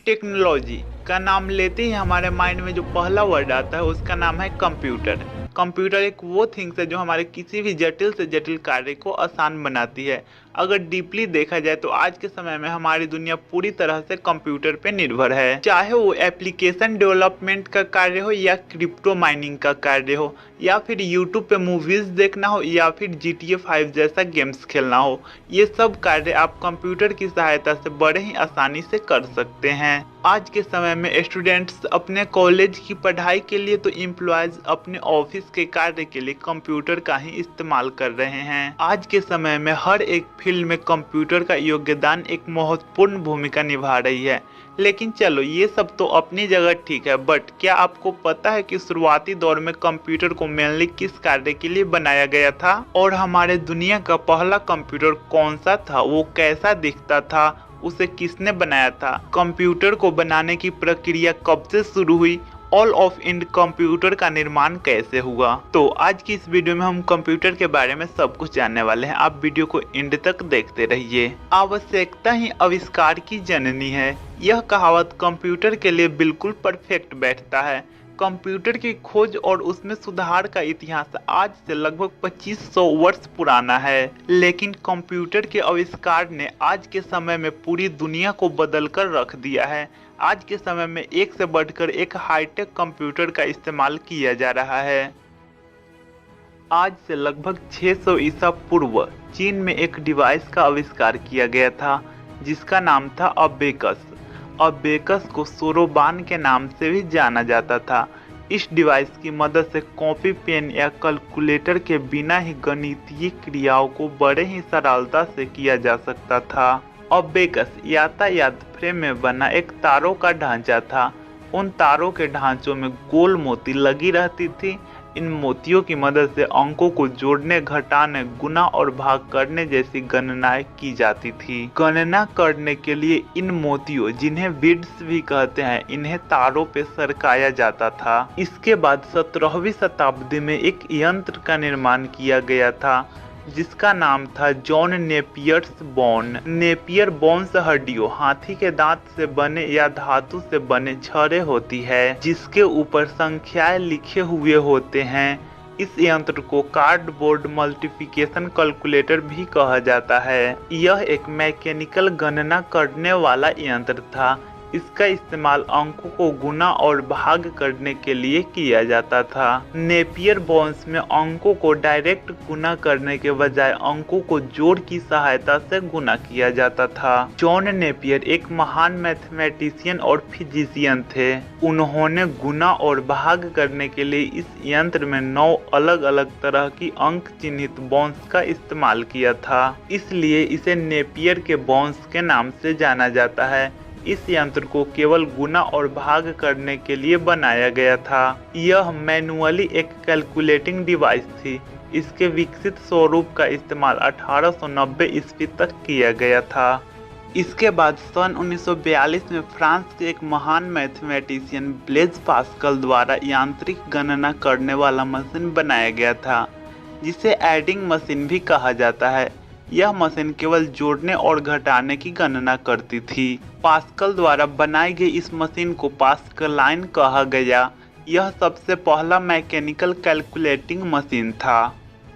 Technology का नाम लेते ही हमारे माइंड में जो पहला वर्ड आता है उसका नाम है कंप्यूटर। कंप्यूटर एक वो थिंग्स है जो हमारे किसी भी जटिल से जटिल कार्य को आसान बनाती है। अगर डीपली देखा जाए तो आज के समय में हमारी दुनिया पूरी तरह से कंप्यूटर पे निर्भर है, चाहे वो एप्लीकेशन डेवलपमेंट का कार्य हो या क्रिप्टो माइनिंग का कार्य हो या फिर यूट्यूब पे मूवीज देखना हो या फिर GTA 5 जैसा गेम्स खेलना हो। ये सब कार्य आप कंप्यूटर की सहायता से बड़े ही आसानी से कर सकते हैं। आज के समय में स्टूडेंट्स अपने कॉलेज की पढ़ाई के लिए तो एम्प्लॉयज अपने ऑफिस के कार्य के लिए कंप्यूटर का ही इस्तेमाल कर रहे हैं। आज के समय में हर एक फील्ड में कंप्यूटर का योगदान एक महत्वपूर्ण भूमिका निभा रही है। लेकिन चलो ये सब तो अपनी जगह ठीक है, बट क्या आपको पता है कि शुरुआती दौर में कंप्यूटर को मेनली किस कार्य के लिए बनाया गया था और हमारे दुनिया का पहला कंप्यूटर कौन सा था, वो कैसा दिखता था, उसे किसने बनाया था, कंप्यूटर को बनाने की प्रक्रिया कब से शुरू हुई, ऑल ऑफ इंड कंप्यूटर का निर्माण कैसे हुआ। तो आज की इस वीडियो में हम कंप्यूटर के बारे में सब कुछ जानने वाले हैं। आप वीडियो को एंड तक देखते रहिए। आवश्यकता ही आविष्कार की जननी है, यह कहावत कंप्यूटर के लिए बिल्कुल परफेक्ट बैठता है। कंप्यूटर की खोज और उसमें सुधार का इतिहास आज से लगभग 2500 वर्ष पुराना है, लेकिन कंप्यूटर के आविष्कार ने आज के समय में पूरी दुनिया को बदल कर रख दिया है। आज के समय में एक से बढ़कर एक हाईटेक कंप्यूटर का इस्तेमाल किया जा रहा है। आज से लगभग 600 ईसा पूर्व चीन में एक डिवाइस का आविष्कार किया गया था जिसका नाम था अबेकस। अबेकस को सोरोबान के नाम से भी जाना जाता था। इस डिवाइस की मदद से कॉपी पेन या कैलकुलेटर के बिना ही गणितीय क्रियाओं को बड़े ही सरलता से किया जा सकता था। अबेकस यातायात फ्रेम में बना एक तारों का ढांचा था। उन तारों के ढांचों में गोल मोती लगी रहती थी। इन मोतियों की मदद से अंकों को जोड़ने, घटाने, गुना और भाग करने जैसी गणनाएं की जाती थी। गणना करने के लिए इन मोतियों, जिन्हें बीड्स भी कहते हैं, इन्हें तारों पे सरकाया जाता था। इसके बाद 17वीं शताब्दी में एक यंत्र का निर्माण किया गया था जिसका नाम था John Napier's bone. Napier bones हड्डियों, हाथी के दांत से बने या धातु से बने छड़े होती है जिसके ऊपर संख्याएं लिखे हुए होते हैं। इस यंत्र को कार्डबोर्ड मल्टीप्लिकेशन कैलकुलेटर भी कहा जाता है। यह एक मैकेनिकल गणना करने वाला यंत्र था। इसका इस्तेमाल अंकों को गुना और भाग करने के लिए किया जाता था। नेपियर बोन्स में अंकों को डायरेक्ट गुना करने के बजाय अंकों को जोड़ की सहायता से गुना किया जाता था। जॉन नेपियर एक महान मैथमेटिशियन और फिजिशियन थे। उन्होंने गुना और भाग करने के लिए इस यंत्र में 9 अलग अलग तरह की अंक चिन्हित बोन्स का इस्तेमाल किया था, इसलिए इसे नेपियर के बोन्स के नाम से जाना जाता है। इस यंत्र को केवल गुना और भाग करने के लिए बनाया गया था। यह मैनुअली एक कैलकुलेटिंग डिवाइस थी। इसके विकसित स्वरूप का इस्तेमाल 1890 ईस्वी तक किया गया था। इसके बाद सन 1942 में फ्रांस के एक महान मैथमेटिशियन ब्लेज पास्कल द्वारा यांत्रिक गणना करने वाला मशीन बनाया गया था जिसे एडिंग मशीन भी कहा जाता है। यह मशीन केवल जोड़ने और घटाने की गणना करती थी। पास्कल द्वारा बनाई गई इस मशीन को पास्कलाइन कहा गया। यह सबसे पहला मैकेनिकल कैलकुलेटिंग मशीन था।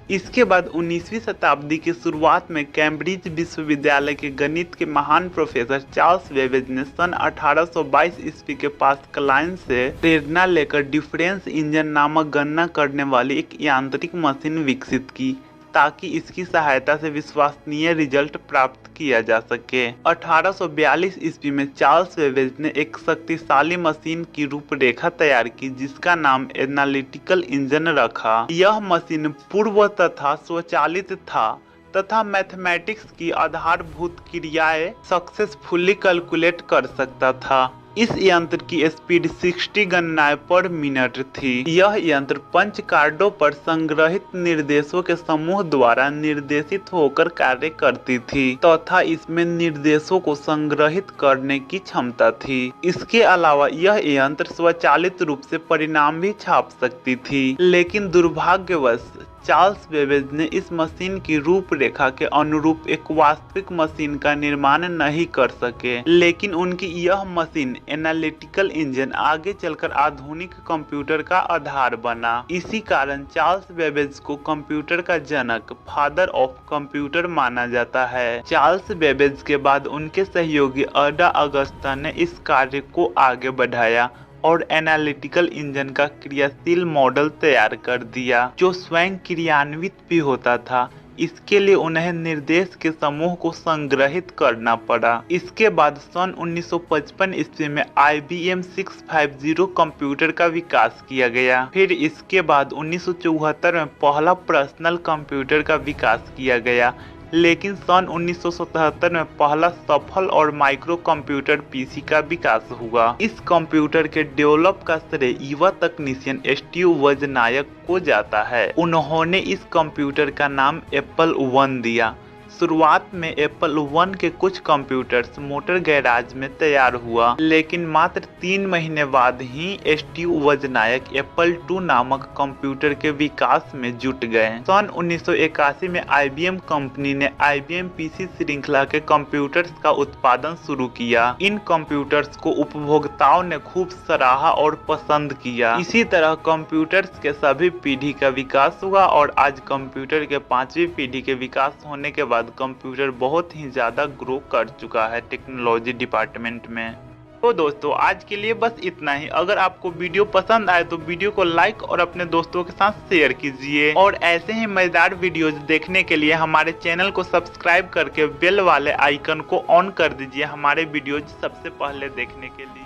इसके बाद 19वीं शताब्दी की शुरुआत में कैम्ब्रिज विश्वविद्यालय के गणित के महान प्रोफेसर चार्ल्स बेबेज ने सन 1822 ईस्वी के पास्कलाइन से प्रेरणा लेकर डिफरेंस इंजन नामक गणना करने वाली एक यांत्रिक मशीन विकसित की ताकि इसकी सहायता से विश्वसनीय रिजल्ट प्राप्त किया जा सके। 1842 ईस्वी में चार्ल्स बेबेज ने एक शक्तिशाली मशीन की रूपरेखा तैयार की जिसका नाम एनालिटिकल इंजन रखा। यह मशीन पूर्व तथा स्वचालित था तथा मैथमेटिक्स की आधारभूत क्रियाएं सक्सेसफुली कैलकुलेट कर सकता था। इस यंत्र की स्पीड 60 गणनाएं पर मिनट थी। यह यंत्र पंच कार्डों पर संग्रहित निर्देशों के समूह द्वारा निर्देशित होकर कार्य करती थी तथा इसमें निर्देशों को संग्रहित करने की क्षमता थी। इसके अलावा यह यंत्र स्वचालित रूप से परिणाम भी छाप सकती थी, लेकिन दुर्भाग्यवश चार्ल्स बेबेज ने इस मशीन की रूपरेखा के अनुरूप एक वास्तविक मशीन का निर्माण नहीं कर सके, लेकिन उनकी यह मशीन एनालिटिकल इंजन आगे चलकर आधुनिक कंप्यूटर का आधार बना। इसी कारण चार्ल्स बेबेज को कंप्यूटर का जनक, फादर ऑफ कंप्यूटर माना जाता है। चार्ल्स बेबेज के बाद उनके सहयोगी अडा अगस्ता ने इस कार्य को आगे बढ़ाया और एनालिटिकल इंजन का क्रियाशील मॉडल तैयार कर दिया, जो स्वयं क्रियान्वित भी होता था। इसके लिए उन्हें निर्देश के समूह को संग्रहित करना पड़ा। इसके बाद सन 1955 ईस्वी में IBM 650 कंप्यूटर का विकास किया गया। फिर इसके बाद 1974 में पहला पर्सनल कंप्यूटर का विकास किया गया, लेकिन सन 1977 में पहला सफल और माइक्रो कंप्यूटर PC का विकास हुआ। इस कंप्यूटर के डेवलप का श्रेय युवा तकनीशियन स्टीव वोजनायक को जाता है। उन्होंने इस कंप्यूटर का नाम एप्पल 1 दिया। शुरुआत में एप्पल 1 के कुछ कंप्यूटर्स मोटर गैराज में तैयार हुआ, लेकिन मात्र 3 महीने बाद ही स्टीव वोजनायक एप्पल 2 नामक कंप्यूटर के विकास में जुट गए। सन 1981 में IBM कंपनी ने IBM PC श्रृंखला के कंप्यूटर्स का उत्पादन शुरू किया। इन कंप्यूटर्स को उपभोक्ताओं ने खूब सराहा और पसंद किया। इसी तरह कंप्यूटर्स के सभी पीढ़ी का विकास हुआ और आज कंप्यूटर के 5वीं पीढ़ी के विकास होने के बाद कंप्यूटर बहुत ही ज्यादा ग्रो कर चुका है टेक्नोलॉजी डिपार्टमेंट में। तो दोस्तों आज के लिए बस इतना ही। अगर आपको वीडियो पसंद आए तो वीडियो को लाइक और अपने दोस्तों के साथ शेयर कीजिए, और ऐसे ही मजेदार वीडियोज देखने के लिए हमारे चैनल को सब्सक्राइब करके बेल वाले आइकन को ऑन कर दीजिए हमारे वीडियोज सबसे पहले देखने के लिए।